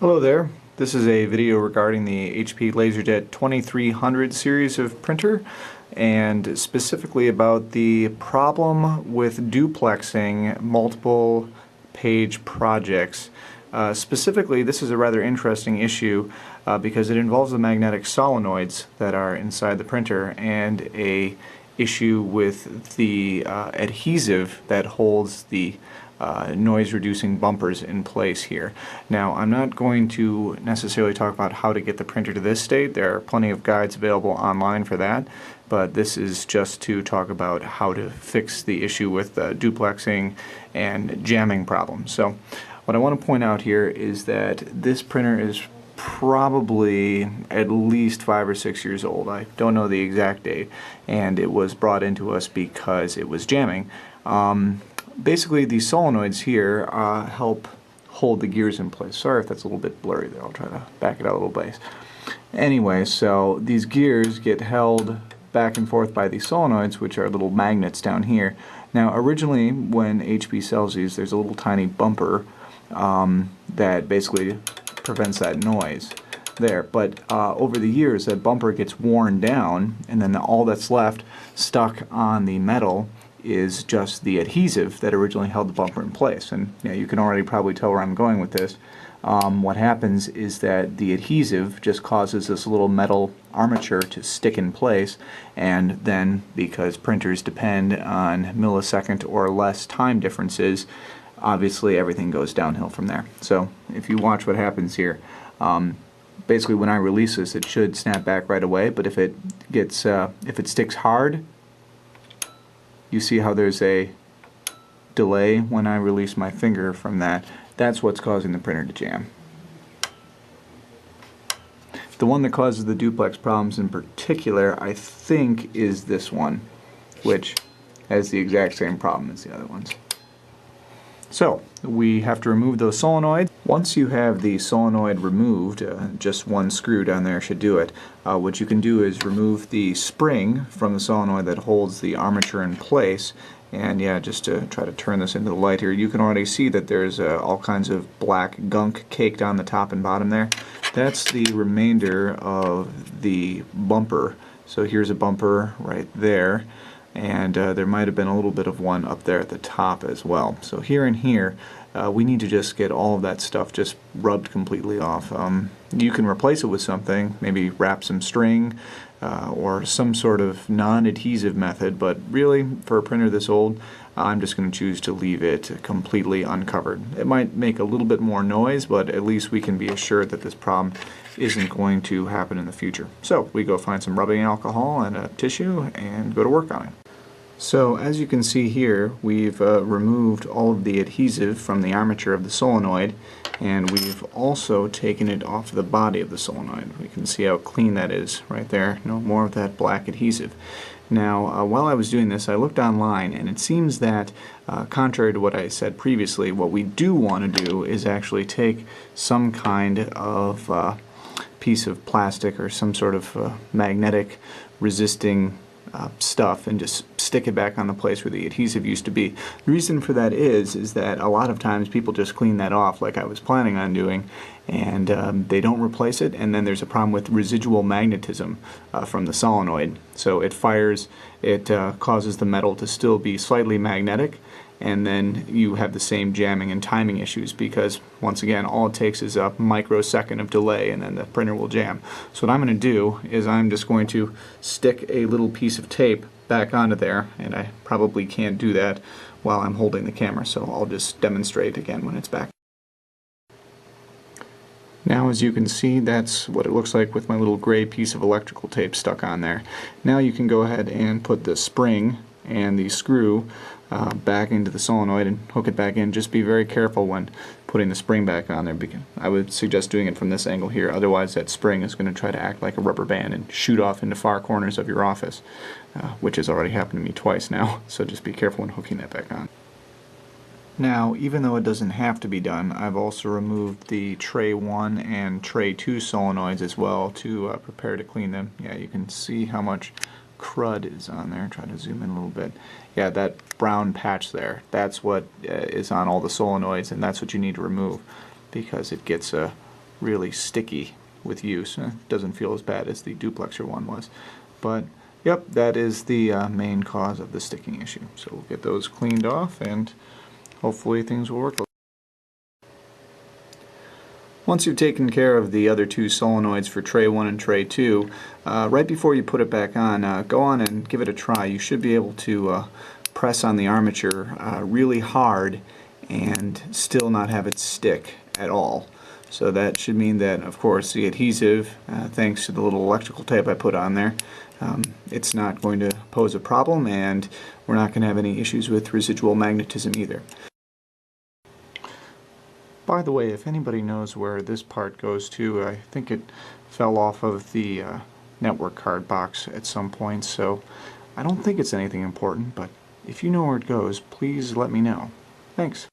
Hello there. This is a video regarding the HP LaserJet 2300 series of printer, and specifically about the problem with duplexing multiple page projects. Specifically, this is a rather interesting issue because it involves the magnetic solenoids that are inside the printer and a issue with the adhesive that holds the noise-reducing bumpers in place here. Now, I'm not going to necessarily talk about how to get the printer to this state. There are plenty of guides available online for that, but this is just to talk about how to fix the issue with duplexing and jamming problems. So, what I want to point out here is that this printer is probably at least 5 or 6 years old. I don't know the exact date, and it was brought into us because it was jamming. Basically, these solenoids here help hold the gears in place. Sorry if that's a little bit blurry there. I'll try to back it out a little bit. Anyway, so these gears get held back and forth by these solenoids, which are little magnets down here. Now, originally, when HP sells these, there's a little tiny bumper that basically prevents that noise there. But over the years, that bumper gets worn down, and then all that's left stuck on the metal is just the adhesive that originally held the bumper in place. And you can already probably tell where I'm going with this. What happens is that the adhesive just causes this little metal armature to stick in place, and then because printers depend on millisecond or less time differences, obviously everything goes downhill from there. So if you watch what happens here, basically when I release this, it should snap back right away, but if it sticks hard, you see how there's a delay when I release my finger from that. That's what's causing the printer to jam. The one that causes the duplex problems in particular, I think, is this one, which has the exact same problem as the other ones. So, we have to remove those solenoids. Once you have the solenoid removed, just one screw down there should do it. What you can do is remove the spring from the solenoid that holds the armature in place. And yeah, just to try to turn this into the light here, you can already see that there's all kinds of black gunk caked on the top and bottom there. That's the remainder of the bumper. So here's a bumper right there. And there might have been a little bit of one up there at the top as well. So here and here, we need to just get all of that stuff just rubbed completely off. You can replace it with something, maybe wrap some string or some sort of non-adhesive method, but really, for a printer this old, I'm just going to choose to leave it completely uncovered. It might make a little bit more noise, but at least we can be assured that this problem isn't going to happen in the future. So we go find some rubbing alcohol and a tissue and go to work on it. So as you can see here, we've removed all of the adhesive from the armature of the solenoid, and we've also taken it off the body of the solenoid. We can see how clean that is right there. No more of that black adhesive. Now, while I was doing this, I looked online, and it seems that, contrary to what I said previously, what we do want to do is actually take some kind of piece of plastic or some sort of magnetic resisting stuff and just stick it back on the place where the adhesive used to be. The reason for that is that a lot of times people just clean that off like I was planning on doing, and they don't replace it, and then there's a problem with residual magnetism from the solenoid. So it fires, it causes the metal to still be slightly magnetic, and then you have the same jamming and timing issues because, once again, all it takes is a microsecond of delay and then the printer will jam. So what I'm going to do is I'm just going to stick a little piece of tape back onto there, and I probably can't do that while I'm holding the camera, so I'll just demonstrate again when it's back. Now, as you can see, that's what it looks like with my little gray piece of electrical tape stuck on there. Now you can go ahead and put the spring and the screw back into the solenoid and hook it back in. Just be very careful when putting the spring back on there, because I would suggest doing it from this angle here, otherwise that spring is going to try to act like a rubber band and shoot off into far corners of your office, which has already happened to me twice now, so just be careful when hooking that back on. Now, even though it doesn't have to be done, I've also removed the tray 1 and tray 2 solenoids as well to prepare to clean them. Yeah, you can see how much crud is on there. Try to zoom in a little bit. Yeah, that brown patch there, that's what is on all the solenoids, and that's what you need to remove because it gets really sticky with use. It doesn't feel as bad as the duplexer one was. But yep, that is the main cause of the sticking issue. So we'll get those cleaned off and hopefully things will work. Once you've taken care of the other two solenoids for tray 1 and tray 2, right before you put it back on, go on and give it a try. You should be able to press on the armature really hard and still not have it stick at all. So that should mean that, of course, the adhesive, thanks to the little electrical tape I put on there, it's not going to pose a problem, and we're not going to have any issues with residual magnetism either. By the way, if anybody knows where this part goes to, I think it fell off of the network card box at some point, so I don't think it's anything important, but if you know where it goes, please let me know. Thanks.